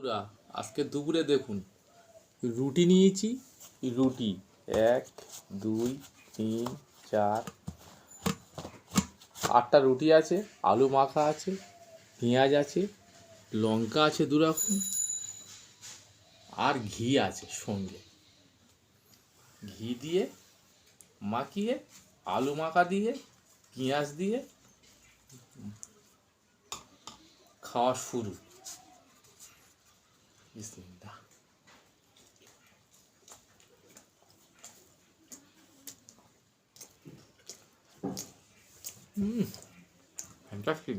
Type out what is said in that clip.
বন্ধুরা, আজকে দুপুরে দেখুন রুটি নিয়েছি। রুটি 1 2 3 4 8টা রুটি আছে, আলু মাখা আছে, পেঁয়াজ আছে, লঙ্কা আছে 2 রকম, আর ঘি আছে সঙ্গে। ঘি দিয়ে মাখিয়ে আলু মাখা দিয়ে পেঁয়াজ দিয়ে খাওয়া শুরু। বিসমিল্লাহ। ফ্যান্টাস্টিক।